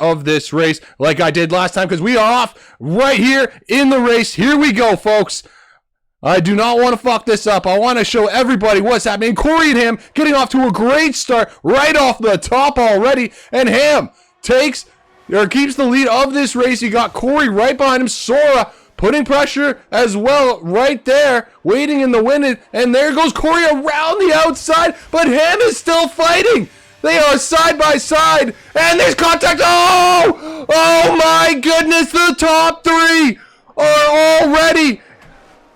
of this race like I did last time, because we are off right here in the race. Here we go, folks. I do not want to fuck this up. I want to show everybody what's happening. Corey and Ham getting off to a great start right off the top already. And Ham keeps the lead of this race. You got Corey right behind him. Sora putting pressure as well right there, waiting in the wind. And there goes Corey around the outside, but Ham is still fighting. They are side by side, and there's contact. Oh! Oh my goodness, the top three are already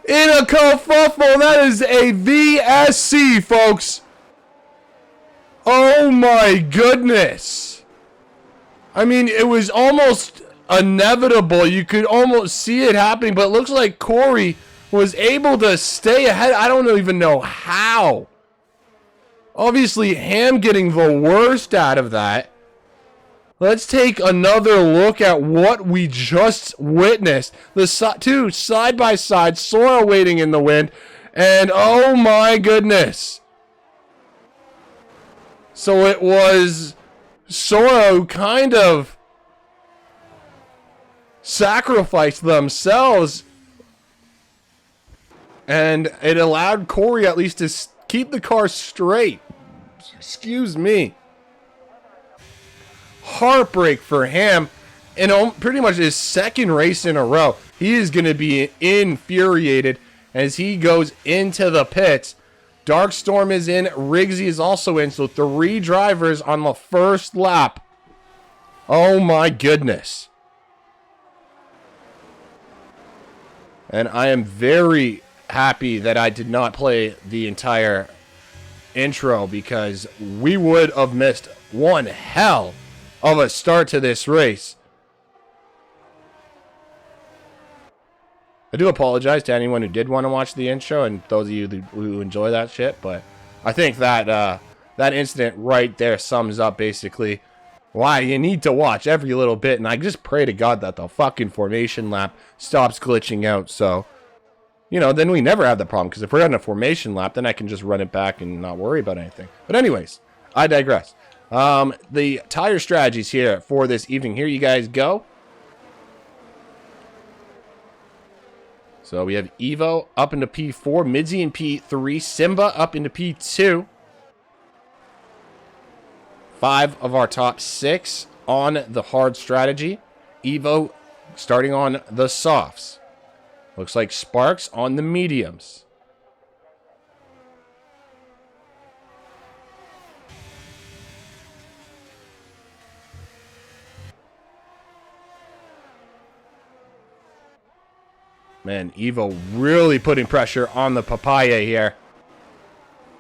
in a kerfuffle. That is a VSC, folks. Oh my goodness. I mean, it was almost inevitable. You could almost see it happening, but it looks like Corey was able to stay ahead. I don't even know how. Obviously, Ham getting the worst out of that. Let's take another look at what we just witnessed. The two side by side, Sora waiting in the wind, and oh my goodness. So it was Sora who kind of sacrificed themselves, and it allowed Corey at least to keep the car straight. Excuse me. Heartbreak for Ham. And pretty much his second race in a row. He is going to be infuriated as he goes into the pits. Darkstorm is in. Riggsy is also in. So 3 drivers on the first lap. Oh my goodness. And I am very happy that I did not play the entire intro, because we would have missed one hell of a start to this race. I do apologize to anyone who did want to watch the intro and those of you who enjoy that shit, but I think that that incident right there sums up basically why you need to watch every little bit, and I just pray to God that the fucking formation lap stops glitching out, so you know, then we never have the problem, because if we're on a formation lap, then I can just run it back and not worry about anything. But anyways, I digress. The tire strategies here for this evening. Here you guys go. So we have Evo up into P4, Midzi in P3, Simba up into P2. 5 of our top 6 on the hard strategy. Evo starting on the softs. Looks like Sparks on the mediums. Man, Evo really putting pressure on the papaya here.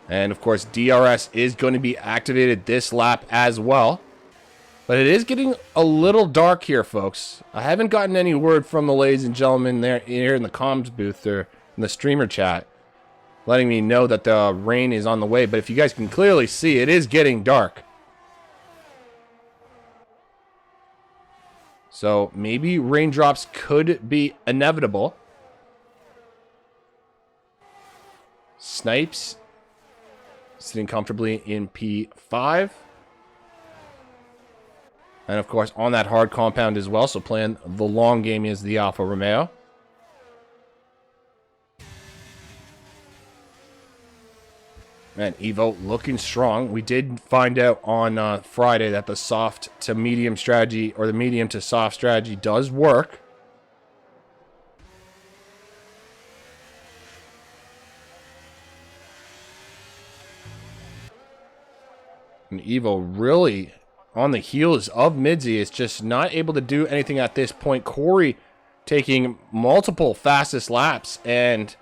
And of course, DRS is going to be activated this lap as well. But it is getting a little dark here, folks. I haven't gotten any word from the ladies and gentlemen there here in the comms booth or in the streamer chat, letting me know that the rain is on the way. But if you guys can clearly see, it is getting dark. So maybe raindrops could be inevitable. Snipes sitting comfortably in P5. And of course on that hard compound as well, so playing the long game is the Alfa Romeo. Man, Evo looking strong. We did find out on Friday that the soft to medium strategy, or the medium to soft strategy, does work. And Evo really on the heels of Midzi is just not able to do anything at this point. Corey taking multiple fastest laps and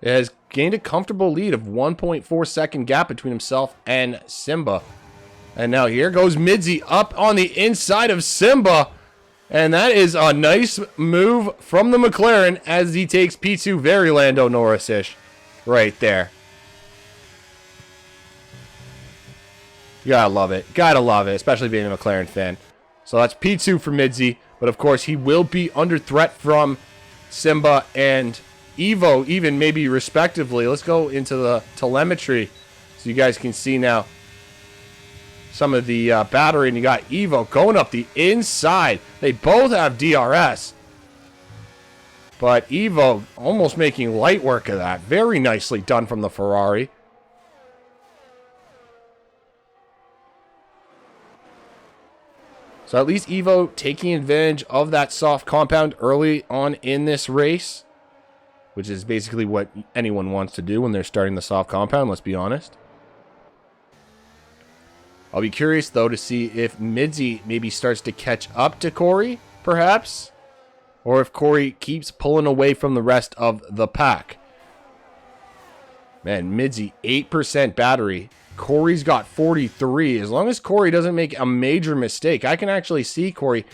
has gained a comfortable lead of 1.4 second gap between himself and Simba. And now here goes Midzi up on the inside of Simba. And that is a nice move from the McLaren as he takes P2. Very Lando Norris-ish right there. You gotta love it. Gotta love it, especially being a McLaren fan. So that's P2 for Midzi. But of course, he will be under threat from Simba and Evo, even maybe respectively. Let's go into the telemetry so you guys can see now. some of the battery, and you got Evo going up the inside. They both have DRS. But Evo almost making light work of that. Very nicely done from the Ferrari. So at least Evo taking advantage of that soft compound early on in this race, which is basically what anyone wants to do when they're starting the soft compound, let's be honest. I'll be curious, though, to see if Midzi maybe starts to catch up to Corey, perhaps, or if Corey keeps pulling away from the rest of the pack. Man, Midzi, 8% battery. Corey's got 43. As long as Corey doesn't make a major mistake, I can actually see Corey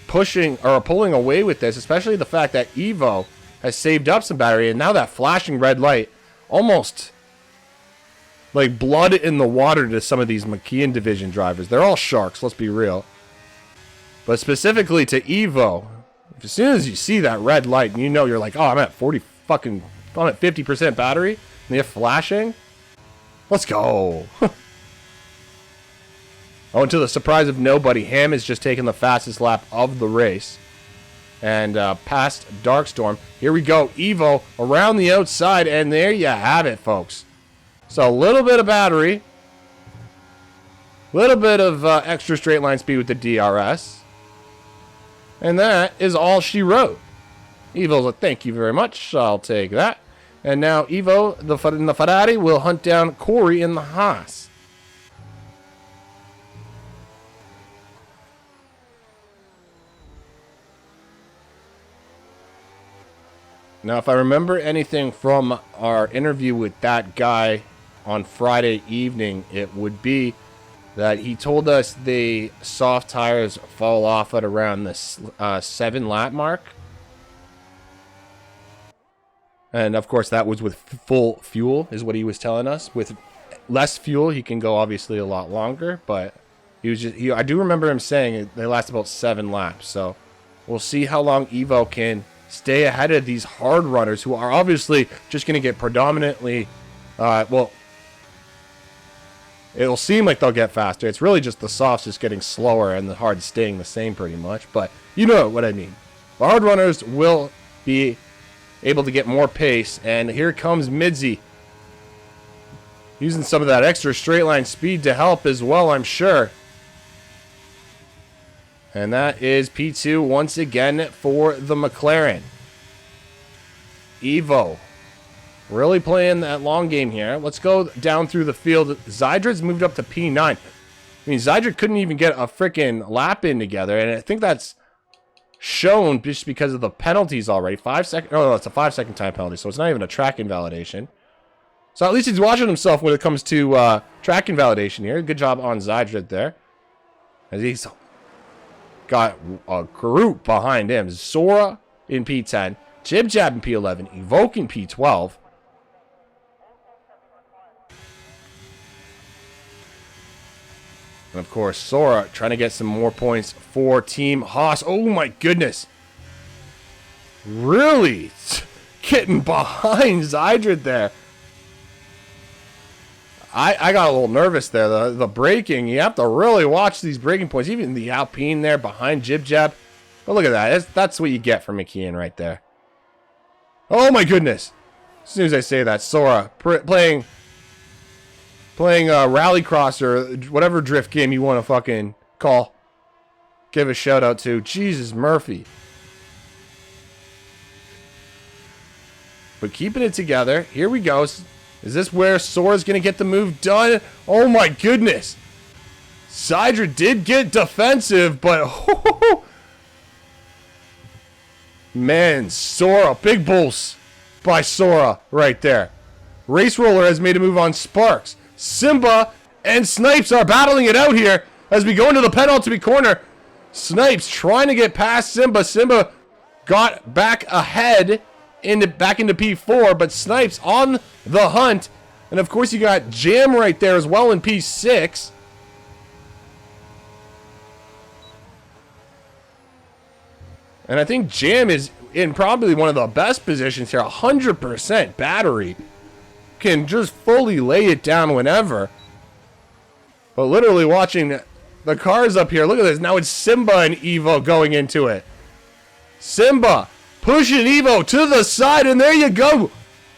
pushing or pulling away with this, especially the fact that Evo has saved up some battery, and now that flashing red light almost like blood in the water to some of these Mckeon division drivers. They're all sharks, let's be real. But specifically to Evo, as soon as you see that red light and you know you're like, oh, I'm at 50% battery, and they're flashing. Let's go. Oh, and to the surprise of nobody, Ham has just taken the fastest lap of the race. And past Darkstorm. Here we go. Evo around the outside. And there you have it, folks. So a little bit of battery. A little bit of extra straight line speed with the DRS. And that is all she wrote. Evo's like, thank you very much. I'll take that. And now Evo, in the Ferrari, will hunt down Corey in the Haas. Now, if I remember anything from our interview with that guy on Friday evening, it would be that he told us the soft tires fall off at around the 7 lap mark. And, of course, that was with full fuel, is what he was telling us. With less fuel, he can go, obviously, a lot longer. But he was just, I do remember him saying they last about 7 laps. So we'll see how long Evo can stay ahead of these hard runners who are obviously just going to get predominantly, well, it'll seem like they'll get faster. It's really just the softs just getting slower and the hards staying the same pretty much. But you know what I mean. The hard runners will be able to get more pace, and here comes Midzi using some of that extra straight line speed to help as well, I'm sure. And that is P2 once again for the McLaren. Evo really playing that long game here. Let's go down through the field. Zydred's moved up to P9. I mean, Zydred couldn't even get a freaking lap in together, and I think that's shown just because of the penalties already. 5 seconds. Oh, no, it's a 5-second time penalty, so it's not even a track invalidation. So at least he's watching himself when it comes to track invalidation here. Good job on Zydred there, as he's got a group behind him. Sora in P10, Jib Jab in P11, Evoke in P12. And of course, Sora trying to get some more points for Team Haas. Oh my goodness. Really getting behind Zydred there. I got a little nervous there. The braking, you have to really watch these braking points. Even the Alpine there behind Jib Jab. But look at that. That's what you get from Mckeon right there. Oh my goodness. As soon as I say that, Sora playing Rallycross or whatever drift game you want to fucking call. Give a shout out to Jesus Murphy. But keeping it together. Here we go. Is this where Sora's going to get the move done? Oh my goodness. Zydred did get defensive, but man, Sora, big bulls by Sora right there. Race Roller has made a move on Sparks. Simba and Snipes are battling it out here as we go into the penultimate corner. Snipes trying to get past Simba. Simba got back ahead back into P4, but Snipes on the hunt. And of course you got Jam right there as well in P6. And I think Jam is in probably one of the best positions here. 100% battery. Can just fully lay it down whenever. But literally watching the cars up here. Look at this. Now it's Simba and Evo going into it. Simba pushing Evo to the side, and there you go.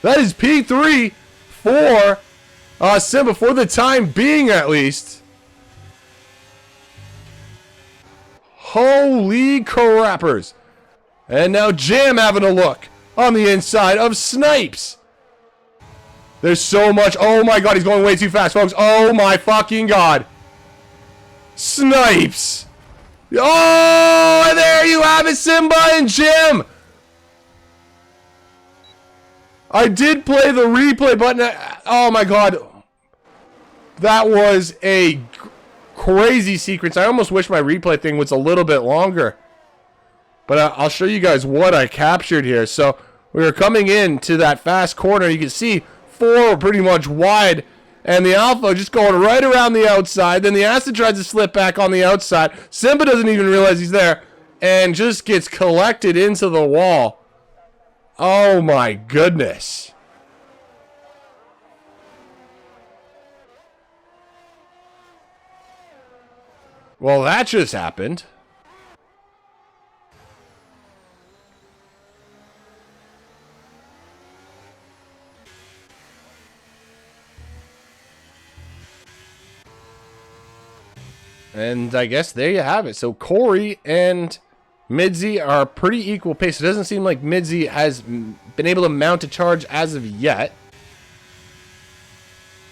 That is P3 for Simba for the time being, at least. Holy crappers. And now Jam having a look on the inside of Snipes. There's so much. Oh my god, he's going way too fast, folks. Oh my fucking god. Snipes. Oh, and there you have it, Simba and Jim. I did play the replay button. Oh my god. That was a crazy sequence. I almost wish my replay thing was a little bit longer. But I'll show you guys what I captured here. So we were coming in to that fast corner. You can see 4 pretty much wide. And the Alpha just going right around the outside. Then the Acid tries to slip back on the outside. Simba doesn't even realize he's there. And just gets collected into the wall. Oh my goodness. Well, that just happened. And I guess there you have it. So Corey and Midzi are pretty equal pace. It doesn't seem like Midzi has been able to mount a charge as of yet.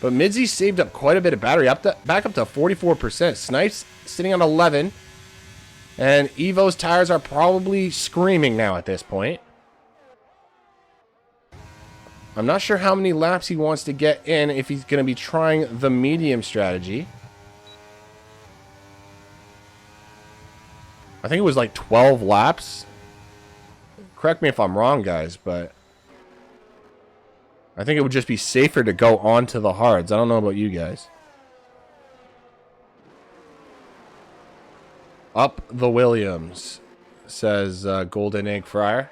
But Midzi saved up quite a bit of battery, back up to 44%. Snipes sitting on 11. And Evo's tires are probably screaming now at this point. I'm not sure how many laps he wants to get in if he's going to be trying the medium strategy. I think it was like 12 laps. Correct me if I'm wrong, guys, but I think it would just be safer to go on to the hards. I don't know about you guys. Up the Williams, says Golden Egg Fryer.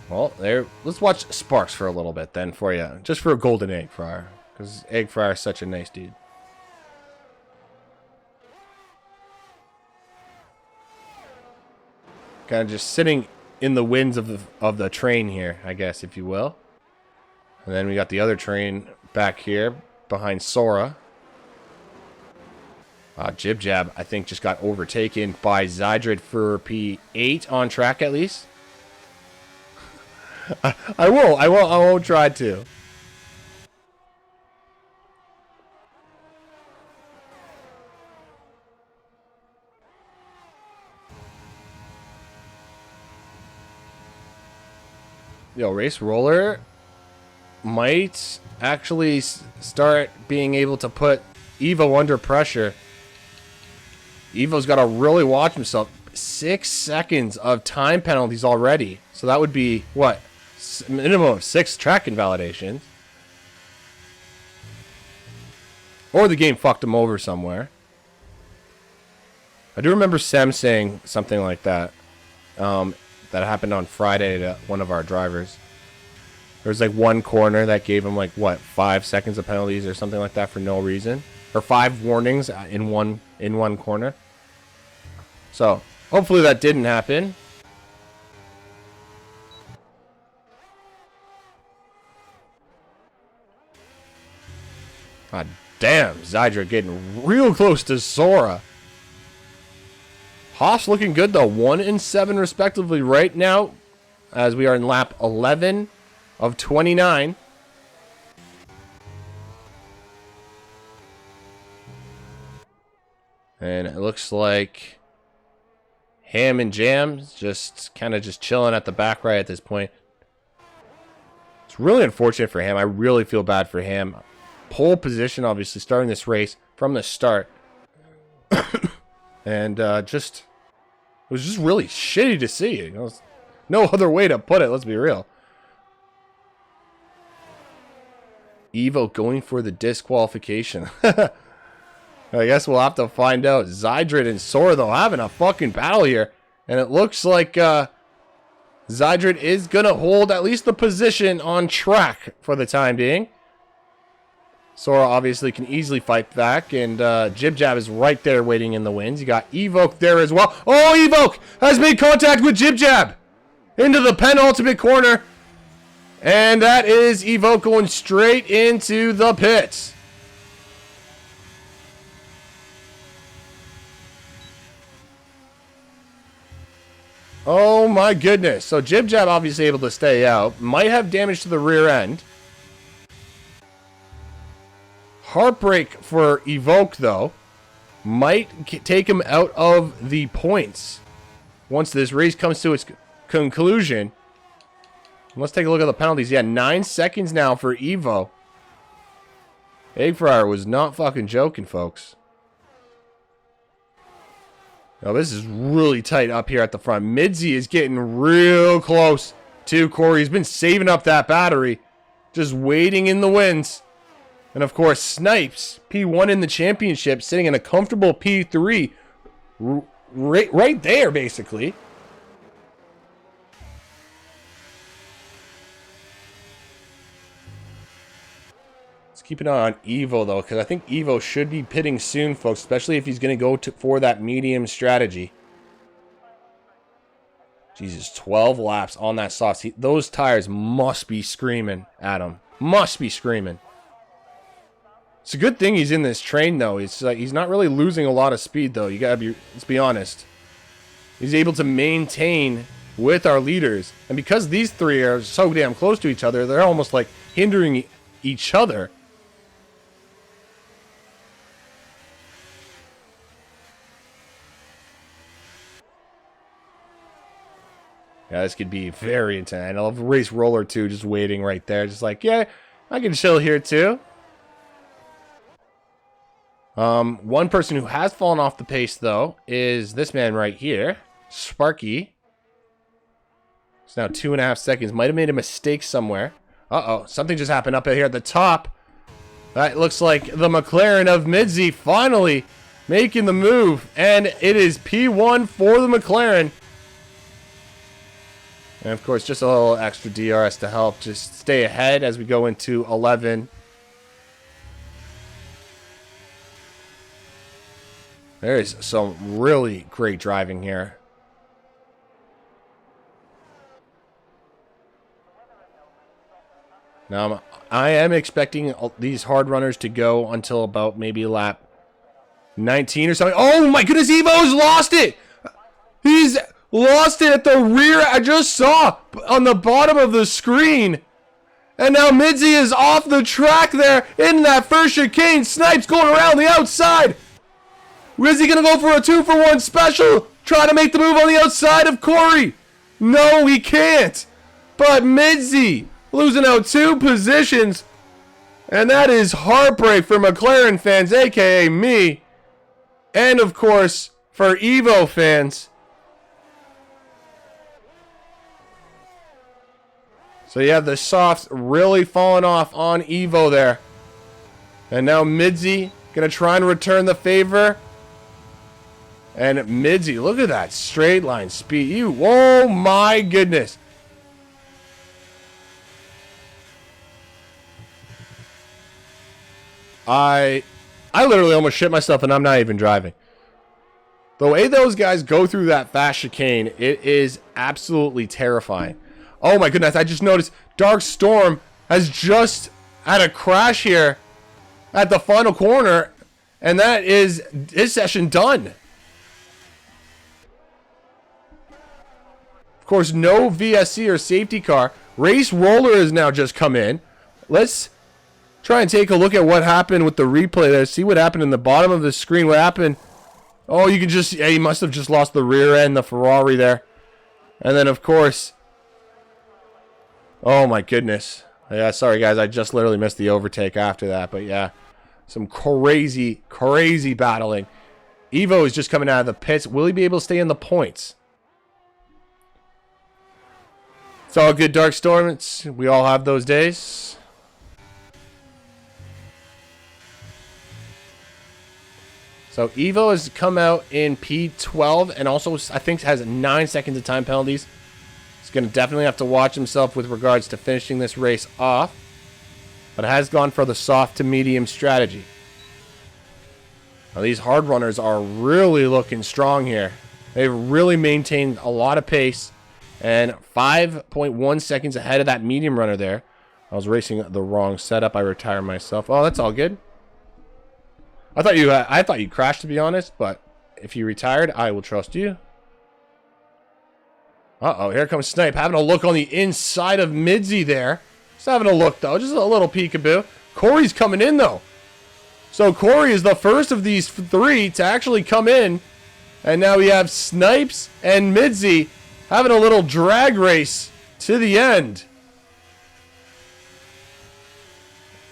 Well, there. Let's watch Sparks for a little bit then for you. Just for a Golden Egg Fryer. Because Egg Fryer is such a nice dude. Kind of just sitting in the winds of the train here, I guess, if you will. And then we got the other train back here behind Sora. Jib Jab, I think, just got overtaken by Zydrid for P8 on track at least. I won't try to. Yo, Race Roller might actually start being able to put Evo under pressure. Evo's got to really watch himself. 6 seconds of time penalties already. So that would be, what? Minimum of 6 track invalidations. Or the game fucked him over somewhere. I do remember Sem saying something like that. That happened on Friday to one of our drivers. There was like one corner that gave him like, what, 5 seconds of penalties or something like that for no reason. Or 5 warnings in one corner. So, hopefully that didn't happen. God damn, Zydra getting real close to Sora. Haas looking good though, 1 and 7 respectively right now, as we are in lap 11 of 29. And it looks like Ham and Jam just kind of just chilling at the back right at this point. It's really unfortunate for Ham. I really feel bad for Ham. Pole position, obviously, starting this race from the start. And it was just really shitty to see. You know, no other way to put it, let's be real. Evo going for the disqualification. I guess we'll have to find out. Zydrid and Sora, though, having a fucking battle here. And it looks like Zydrid is going to hold at least the position on track for the time being. Sora obviously can easily fight back, and Jib Jab is right there waiting in the wings. You got Evoke there as well. Oh, Evoke has made contact with Jib Jab into the penultimate corner. And that is Evoke going straight into the pits. Oh my goodness. So Jib Jab obviously able to stay out. Might have damage to the rear end. Heartbreak for Evoke though. Might take him out of the points once this race comes to its conclusion. Let's take a look at the penalties. Yeah, 9 seconds now for Evo. Eggfryer was not fucking joking, folks. Now, this is really tight up here at the front. Midzy is getting real close to Corey. He's been saving up that battery. Just waiting in the wins. And, of course, Snipes, P1 in the championship, sitting in a comfortable P3. Right there, basically. Keep an eye on Evo, though, because I think Evo should be pitting soon, folks, especially if he's going to go for that medium strategy. Jesus, 12 laps on that sauce. Those tires must be screaming at him. Must be screaming. It's a good thing he's in this train, though. It's like he's not really losing a lot of speed, though. You gotta be, let's be honest. He's able to maintain with our leaders. And because these three are so damn close to each other, they're almost like hindering each other. Yeah, this could be very intense. I love Race Roller too, just waiting right there. Just like, yeah, I can chill here too. One person who has fallen off the pace, though, is this man right here. Sparky. It's now 2.5 seconds. Might have made a mistake somewhere. Uh-oh. Something just happened up here at the top. That looks like the McLaren of Midzy finally making the move. And it is P1 for the McLaren. And, of course, just a little extra DRS to help just stay ahead as we go into 11. There is some really great driving here. Now, I am expecting these hard runners to go until about maybe lap 19 or something. Oh, my goodness, Evo's lost it! He's lost it at the rear. I just saw on the bottom of the screen. And now Midzy is off the track there in that first chicane. Snipes going around the outside. Is he going to go for a 2-for-1 special? Try to make the move on the outside of Corey. No, he can't. But Midzy losing out 2 positions. And that is heartbreak for McLaren fans, a.k.a. me. And, of course, for Evo fans. So, yeah, the softs really falling off on Evo there. And now Midzy going to try and return the favor. And Midzy, look at that straight line speed. Oh my goodness. I literally almost shit myself and I'm not even driving. The way those guys go through that fast chicane, it is absolutely terrifying. Oh my goodness, I just noticed Dark Storm has just had a crash here at the final corner. And that is his session done. Of course, no VSC or safety car. Race Roller has now just come in. Let's try and take a look at what happened with the replay there. See what happened in the bottom of the screen. What happened? Oh, you can just... Yeah, he must have just lost the rear end, the Ferrari there. And then, of course... Oh, my goodness. Yeah, sorry, guys. I just literally missed the overtake after that. But, yeah, some crazy, crazy battling. Evo is just coming out of the pits. Will he be able to stay in the points? It's all good, Dark Storm. We all have those days. So Evo has come out in P12 and also I think has 9 seconds of time penalties. going to definitely have to watch himself with regards to finishing this race off. But has gone for the soft to medium strategy. Now, these hard runners are really looking strong here. They've really maintained a lot of pace. And 5.1 seconds ahead of that medium runner there. I was racing the wrong setup. I retired myself. Oh, that's all good. I thought you crashed, to be honest. But if you retired, I will trust you. Uh-oh, here comes Snipe. Having a look on the inside of Midzy there. Just having a look, though. Just a little peekaboo. Corey's coming in, though. So Corey is the first of these three to actually come in. And now we have Snipes and Midzy having a little drag race to the end.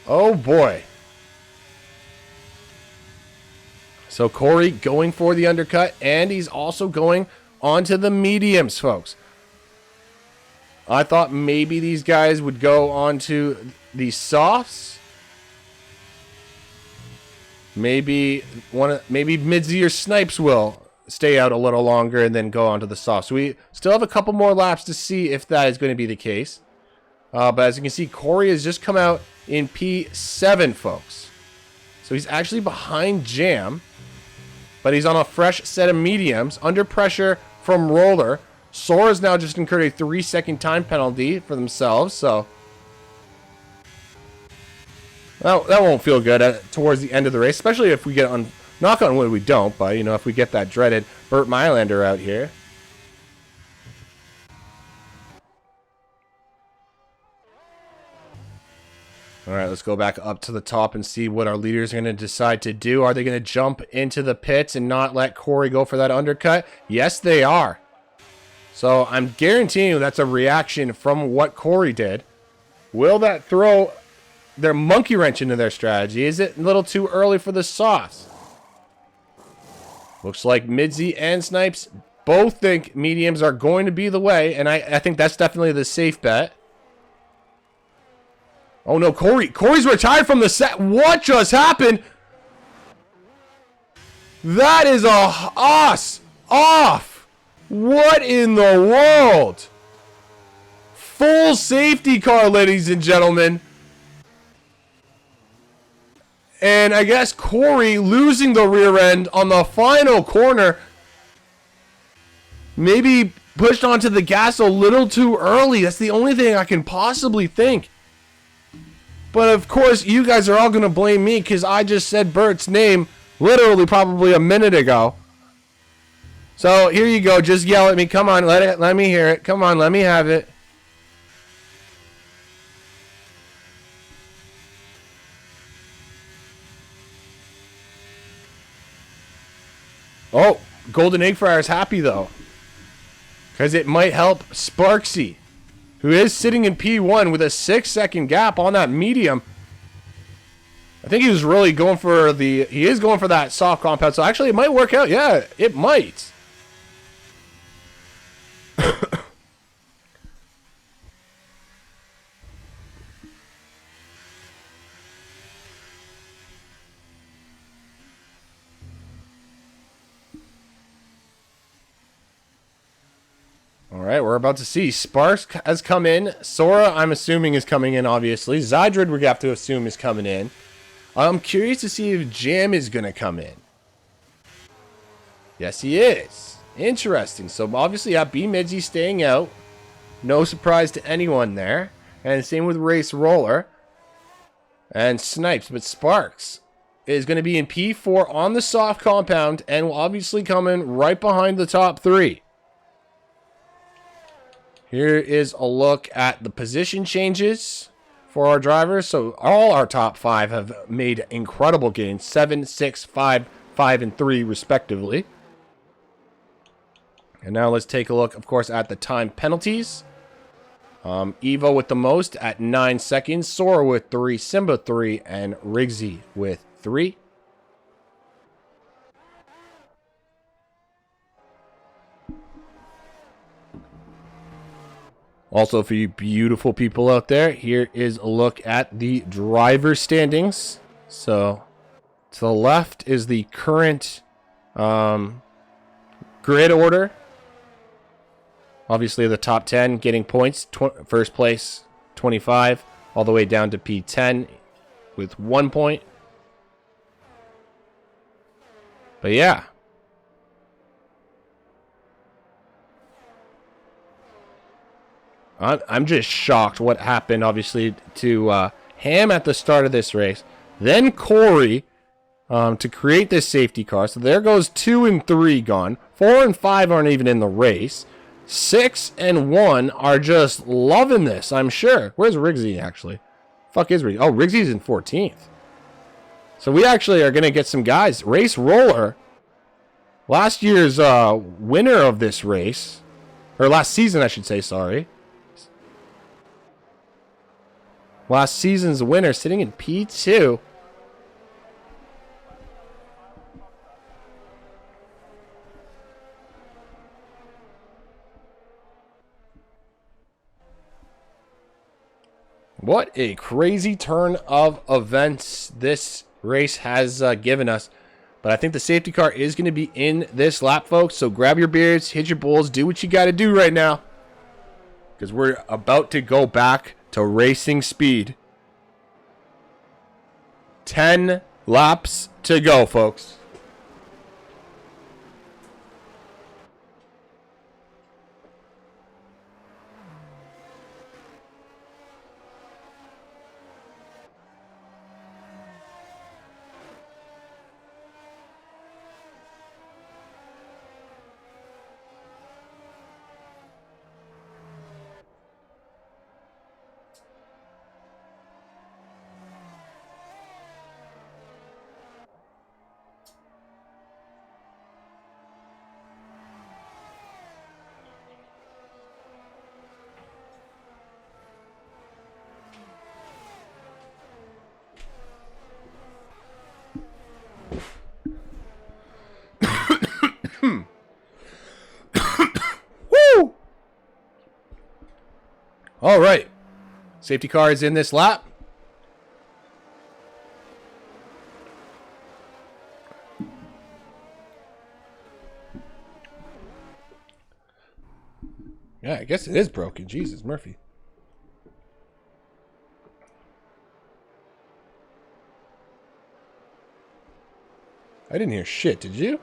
Oh, boy. So Corey going for the undercut, and he's also going onto the mediums, folks. I thought maybe these guys would go onto the softs. Maybe Midzy or Snipes will stay out a little longer and then go onto the softs. So we still have a couple more laps to see if that is going to be the case. But as you can see, Corey has just come out in P7, folks. So he's actually behind Jam. But he's on a fresh set of mediums. Under pressure from Roller. Sora's now just incurred a 3-second time penalty for themselves. So that won't feel good towards the end of the race. Especially if we get on... Knock on wood we don't. But, you know, if we get that dreaded Burt Mylander out here. All right, let's go back up to the top and see what our leaders are going to decide to do. Are they going to jump into the pits and not let Corey go for that undercut? Yes, they are. So I'm guaranteeing you that's a reaction from what Corey did. Will that throw their monkey wrench into their strategy? Is it a little too early for the sauce? Looks like Midzy and Snipes both think mediums are going to be the way, and I think that's definitely the safe bet. Oh no, Corey's retired from the set. What just happened? That is a us off. What in the world? Full safety car, ladies and gentlemen. And I guess Corey losing the rear end on the final corner. Maybe pushed onto the gas a little too early. That's the only thing I can possibly think. But of course, you guys are all going to blame me because I just said Bert's name literally probably a minute ago. So here you go. Just yell at me. Come on, let me hear it. Come on, let me have it. Oh, Golden Egg Fryer is happy though. Because it might help Sparksy, who is sitting in P1 with a 6-second gap on that medium. I think he was really going for he is going for that soft compound. So actually it might work out. Yeah, it might. All right, we're about to see. Sparks has come in. Sora, I'm assuming, is coming in, obviously. Zydrid, we have to assume, is coming in. I'm curious to see if Jam is going to come in. Yes, he is. Interesting. So, obviously, B Midzy staying out. No surprise to anyone there. And same with Race Roller. And Snipes. But Sparks is going to be in P4 on the soft compound and will obviously come in right behind the top three. Here is a look at the position changes for our drivers. So all our top 5 have made incredible gains. 7, 6, 5, 5, and 3 respectively. And now let's take a look, of course, at the time penalties. Evo with the most at 9 seconds. Sora with 3, Simba 3, and Rigsy with 3. Also, for you beautiful people out there, here is a look at the driver standings. So, to the left is the current grid order. Obviously, the top 10 getting points. First place, 25, all the way down to P10 with 1 point. But yeah. I'm just shocked what happened, obviously, to Ham at the start of this race. Then Corey to create this safety car. So there goes 2 and 3 gone. 4 and 5 aren't even in the race. 6 and 1 are just loving this, I'm sure. Where's Riggsy, actually? Fuck is Riggsy? Oh, Riggsy's in 14th. So we actually are going to get some guys. Race Roller, last year's winner of this race, or last season, I should say, sorry. Last season's winner sitting in P2. What a crazy turn of events this race has given us. But I think the safety car is going to be in this lap, folks. So grab your beers, hit your bowls, do what you got to do right now. Because we're about to go back to racing speed. 10 laps to go, folks. Woo! All right. Safety car is in this lap. Yeah, I guess it is broken. Jesus, Murphy. I didn't hear shit, did you?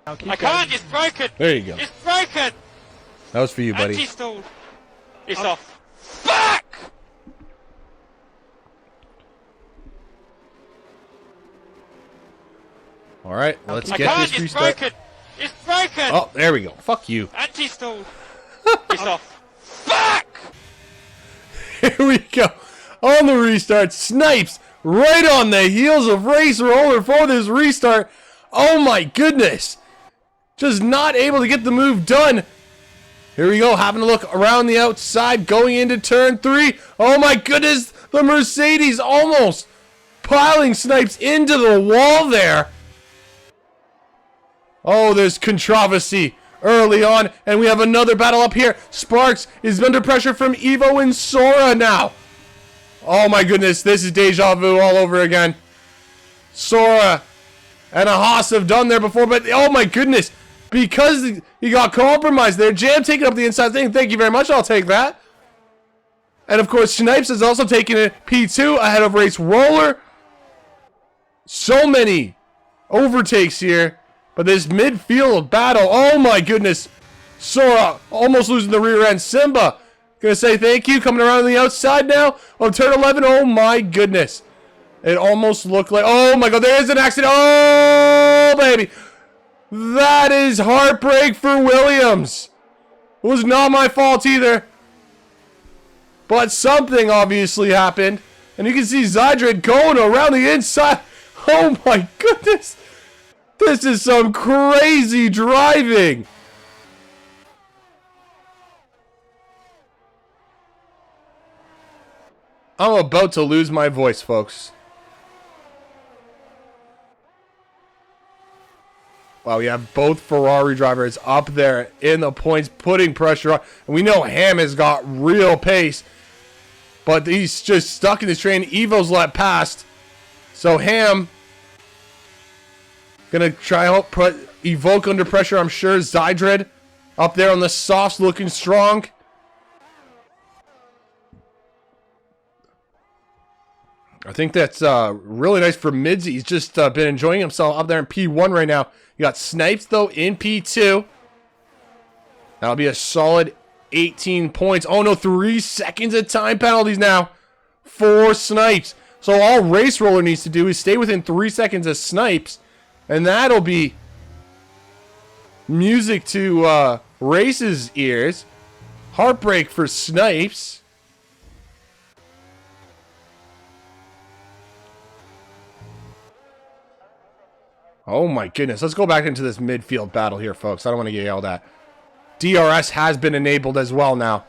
I can't, it's broken! There you go. It's broken! That was for you, buddy. Anti-stalled. It's off. Fuck! Alright, let's I get can't, this it's restart. broken! It's broken! Oh, there we go. Fuck you. Anti-stalled. It's off. Fuck! Here we go. On the restart, Snipes right on the heels of Race Roller for this restart. Oh my goodness. Just not able to get the move done. Here we go, having a look around the outside, going into turn 3. Oh my goodness, the Mercedes almost piling Snipes into the wall there. Oh, there's controversy early on, and we have another battle up here. Sparks is under pressure from Evo and Sora now. Oh my goodness, this is deja vu all over again. Sora and a Haas have done there before, but oh my goodness, because he got compromised there. Jam taking up the inside thing. Thank you very much, I'll take that. And of course, Snipes is also taking it P2 ahead of Race Roller. So many overtakes here. But this midfield battle, oh my goodness. Sora almost losing the rear end. Simba, gonna say thank you. Coming around on the outside now on turn 11. Oh my goodness. It almost looked like, oh my god, there is an accident. Oh, baby. That is heartbreak for Williams. It was not my fault either. But something obviously happened. And you can see Zydred going around the inside. Oh my goodness. This is some crazy driving. I'm about to lose my voice, folks. Wow, we have both Ferrari drivers up there in the points, putting pressure on. And we know Ham has got real pace. But he's just stuck in this train. Evo's let past. So Ham Gonna try help put Evoke under pressure. I'm sure Zydred up there on the softs looking strong. I think that's really nice for Midzy. He's just been enjoying himself up there in P1 right now. You got Snipes, though, in P2. That'll be a solid 18 points. Oh, no, 3 seconds of time penalties now for Snipes. So all Race Roller needs to do is stay within 3 seconds of Snipes, and that'll be music to Race's ears. Heartbreak for Snipes. Oh my goodness. Let's go back into this midfield battle here, folks. I don't want to get yelled at. DRS has been enabled as well now.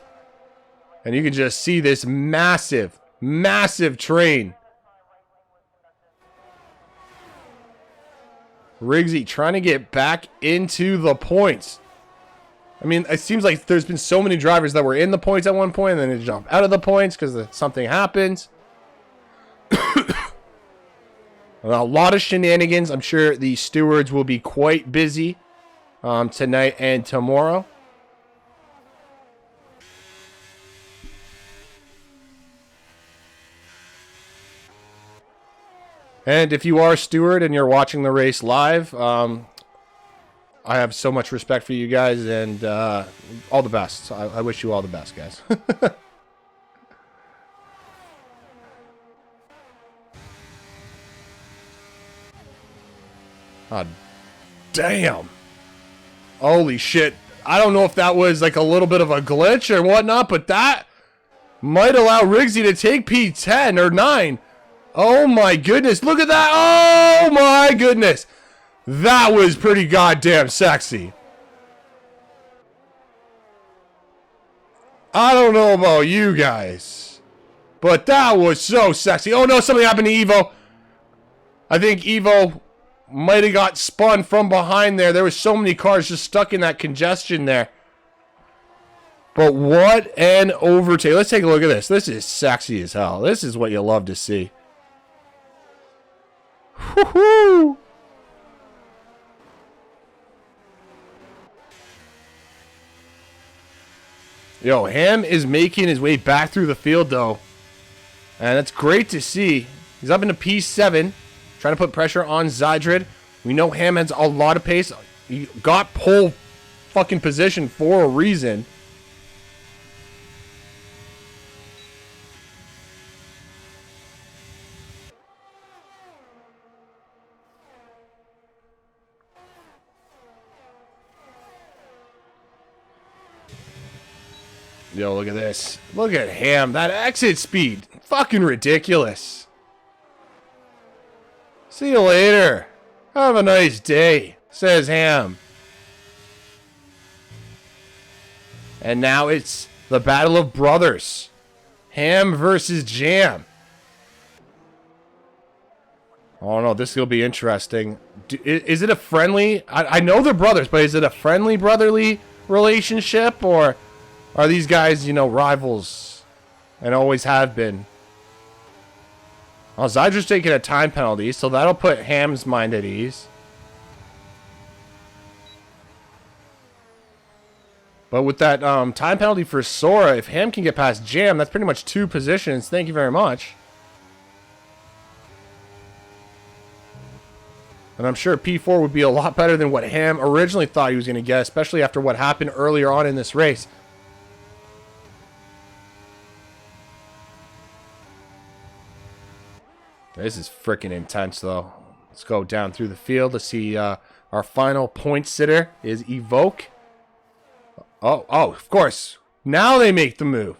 And you can just see this massive, massive train. Riggsy trying to get back into the points. I mean, it seems like there's been so many drivers that were in the points at one point and then they jump out of the points because something happens. A lot of shenanigans. I'm sure the stewards will be quite busy tonight and tomorrow. And if you are a steward and you're watching the race live, I have so much respect for you guys and all the best. I wish you all the best, guys. Oh, damn. Holy shit. I don't know if that was like a little bit of a glitch or whatnot, but that might allow Riggsy to take P10 or 9. Oh my goodness. Look at that. Oh my goodness. That was pretty goddamn sexy. I don't know about you guys, but that was so sexy. Oh no, something happened to Evo. I think Evo might have got spun from behind there. There was so many cars just stuck in that congestion there. But what an overtake. Let's take a look at this. This is sexy as hell. This is what you love to see. Woohoo! Yo, Ham is making his way back through the field, though. And that's great to see. He's up into P7. Trying to put pressure on Zydred. We know Ham has a lot of pace. He got pole fucking position for a reason. Yo, look at this. Look at Ham. That exit speed. Fucking ridiculous. See you later. Have a nice day, says Ham. And now it's the battle of brothers. Ham versus Jam. Oh no, this will be interesting. Is it a friendly? I know they're brothers, but is it a friendly brotherly relationship? Or are these guys, you know, rivals and always have been? Oh, Zydred's taking a time penalty, so that'll put Ham's mind at ease. But with that time penalty for Sora, if Ham can get past Jam, that's pretty much 2 positions. Thank you very much. And I'm sure P4 would be a lot better than what Ham originally thought he was going to get, especially after what happened earlier on in this race. This is freaking intense, though. Let's go down through the field to see our final point sitter is Evoke. Oh, of course. Now they make the move.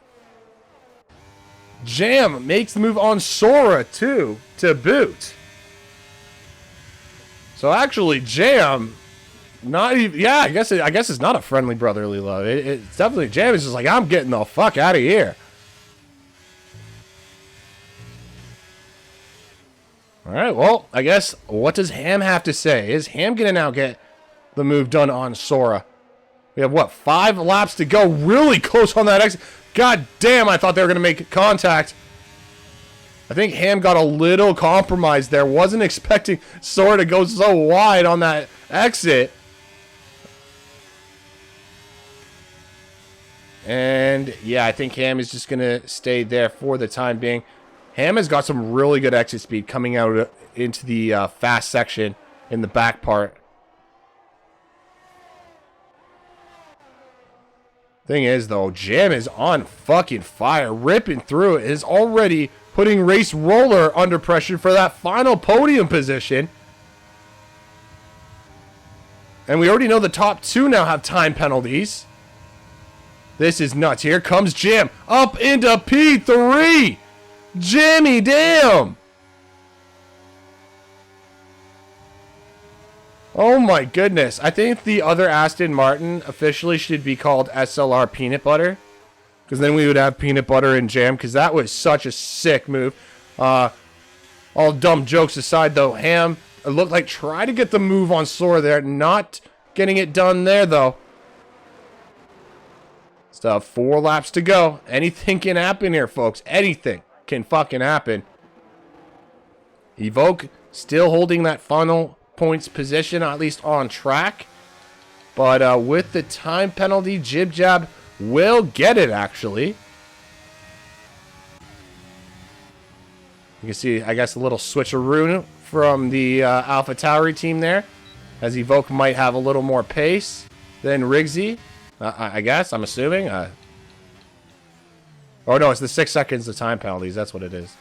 Jam makes the move on Sora, too, to boot. So actually, Jam, not even, yeah, I guess it's not a friendly brotherly love. It's definitely, Jam is just like, I'm getting the fuck out of here. Alright, well, I guess, what does Ham have to say? Is Ham going to now get the move done on Sora? We have, what, 5 laps to go? Really close on that exit. God damn, I thought they were going to make contact. I think Ham got a little compromised there. Wasn't expecting Sora to go so wide on that exit. And yeah, I think Ham is just going to stay there for the time being. Ham has got some really good exit speed coming out into the fast section in the back part. Thing is, though, Jam is on fucking fire. Ripping through it. Is already putting Race Roller under pressure for that final podium position. And we already know the top two now have time penalties. This is nuts. Here comes Jam up into P3. Jimmy, damn. Oh my goodness. I think the other Aston Martin officially should be called SLR Peanut Butter. Because then we would have peanut butter and jam. Because that was such a sick move. All dumb jokes aside though. Ham, it looked like try to get the move on Sora there. Not getting it done there though. Still have 4 laps to go. Anything can happen here, folks. Anything can fucking happen. Evoke still holding that final points position, at least on track. But with the time penalty, Jib Jab will get it, actually. You can see, I guess, a little switcheroo from the Alpha Tauri team there. As Evoke might have a little more pace than Riggsy. I guess, I'm assuming. Oh no, it's the 6 seconds of time penalties. That's what it is.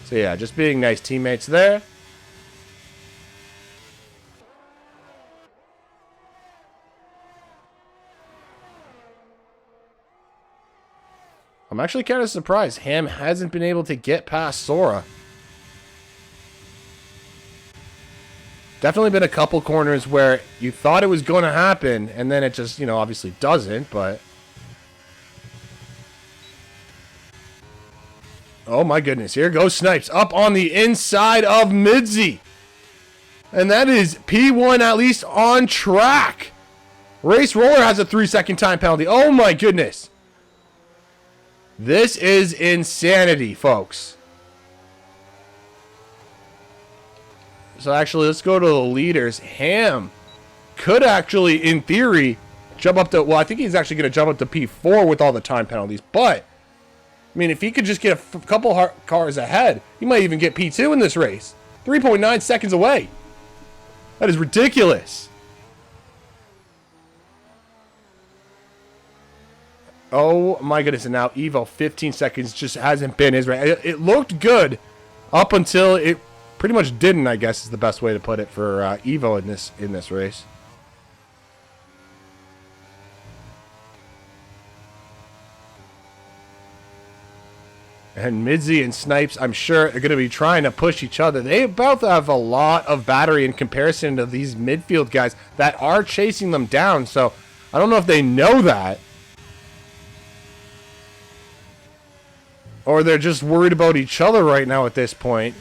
So yeah, just being nice teammates there. I'm actually kind of surprised Ham hasn't been able to get past Sora. Definitely been a couple corners where you thought it was going to happen, and then it just, you know, obviously doesn't, but... Oh my goodness, here goes Snipes up on the inside of Midzy. And that is P1 at least on track. Race Roller has a 3-second time penalty. Oh my goodness. This is insanity, folks. So actually, let's go to the leaders. Ham could actually, in theory, jump up to... Well, I think he's actually going to jump up to P4 with all the time penalties. But, I mean, if he could just get a couple cars ahead, he might even get P2 in this race. 3.9 seconds away. That is ridiculous. Oh my goodness, and now Evo 15 seconds just hasn't been his race. It looked good up until it pretty much didn't, I guess is the best way to put it for Evo in this race. And Midzy and Snipes, I'm sure, are going to be trying to push each other. They both have a lot of battery in comparison to these midfield guys that are chasing them down. So I don't know if they know that. Or they're just worried about each other right now at this point.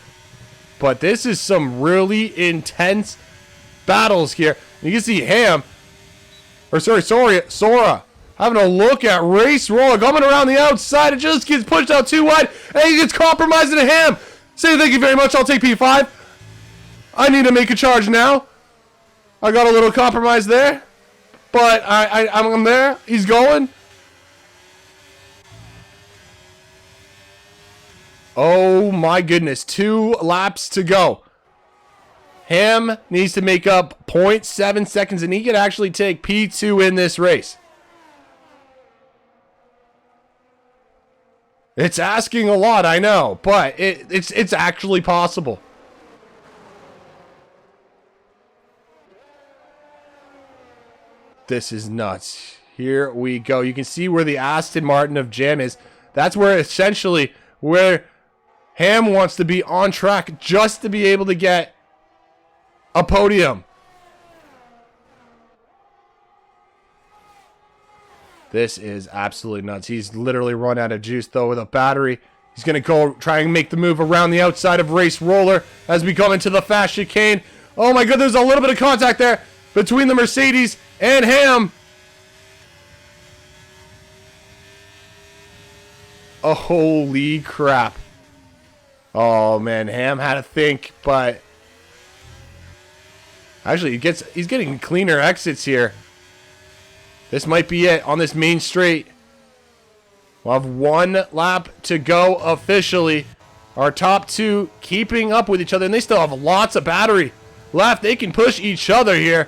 But this is some really intense battles here. You can see Ham, or sorry, Sora, having a look at Race Roller, coming around the outside. It just gets pushed out too wide, and he gets compromised into Ham. Say thank you very much, I'll take P5. I need to make a charge now. I got a little compromise there. But I'm there. He's going. Oh my goodness, 2 laps to go. Ham needs to make up 0.7 seconds, and he could actually take P2 in this race. It's asking a lot, I know, but it's actually possible. This is nuts. Here we go. You can see where the Aston Martin of Jam is. That's where essentially where Ham wants to be on track just to be able to get a podium. This is absolutely nuts. He's literally run out of juice, though, with a battery. He's going to go try and make the move around the outside of Race Roller as we come into the fast chicane. Oh, my God, there's a little bit of contact there between the Mercedes and Ham. Oh, holy crap. Oh, man. Ham had to think, but... Actually, he's getting cleaner exits here. This might be it on this main straight. We'll have 1 lap to go officially. Our top 2 keeping up with each other, and they still have lots of battery left. They can push each other here.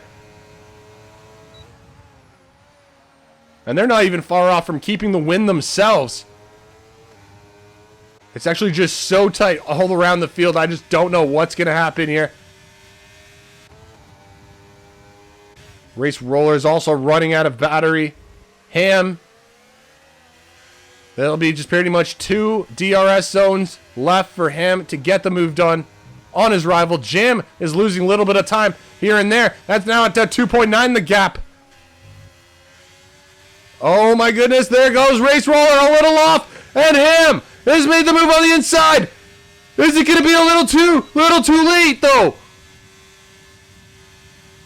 And they're not even far off from keeping the win themselves. It's actually just so tight all around the field. I just don't know what's going to happen here. Race Roller is also running out of battery. Ham. That'll be just pretty much 2 DRS zones left for him to get the move done on his rival. Jam is losing a little bit of time here and there. That's now at 2.9 the gap. Oh my goodness, there goes Race Roller a little off. And Ham has made the move on the inside. Is it going to be a little too late though?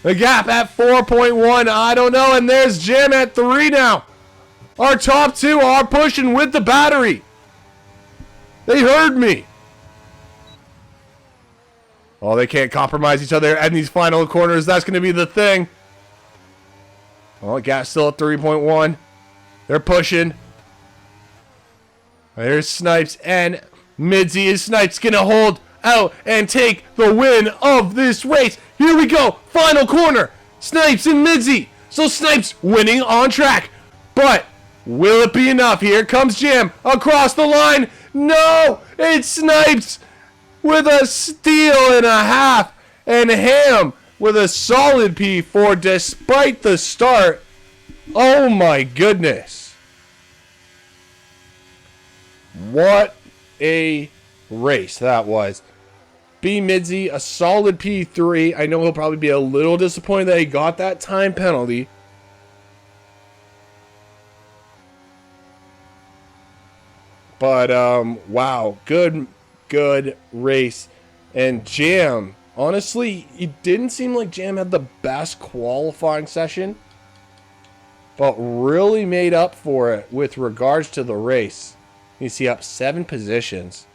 The gap at 4.1, I don't know. And there's Jam at 3 now. Our top 2 are pushing with the battery. They heard me. Oh, they can't compromise each other in these final corners. That's going to be the thing. Oh, gap's still at 3.1. They're pushing. There's Snipes and Midzy. Is Snipes going to hold out and take the win of this race? Here we go. Final corner. Snipes and Midzy. So Snipes winning on track. But will it be enough? Here comes Jam across the line. No, it's Snipes with a steal and a half. And Ham with a solid P4 despite the start. Oh my goodness. What a race that was. B Midzy, a solid P3. I know he'll probably be a little disappointed that he got that time penalty. But, wow. Good race. And Jam, honestly, it didn't seem like Jam had the best qualifying session, but really made up for it with regards to the race. You see up 7 positions.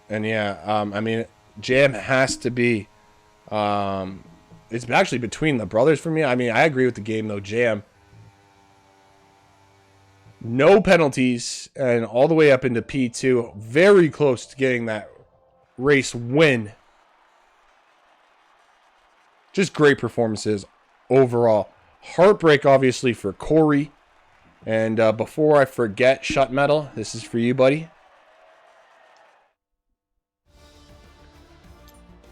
And yeah, I mean, Jam has to be, it's actually between the brothers for me. I mean, I agree with the game though, Jam. No penalties and all the way up into P2. Very close to getting that race win. Just great performances overall. Heartbreak, obviously, for Corey. And before I forget, Shut Metal, this is for you, buddy.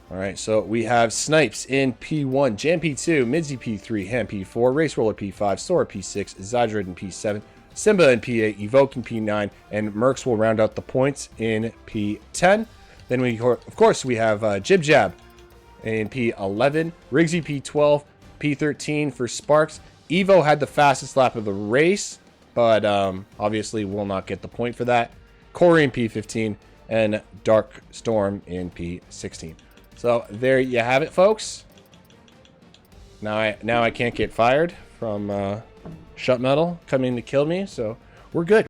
Alright, so we have Snipes in P1, Jam P2, Midzy P3, Ham P4, Race Roller P5, Sora P6, Zydred in P7, Simba in P8, Evoke in P9, and Mercs will round out the points in P10. Then we, of course, we have Jib Jab in P11, Riggsy P12, P13 for Sparks. Evo had the fastest lap of the race, but obviously will not get the point for that. Corey in P15, and Dark Storm in P16. So there you have it, folks. Now I can't get fired from Shut Metal coming to kill me, so we're good.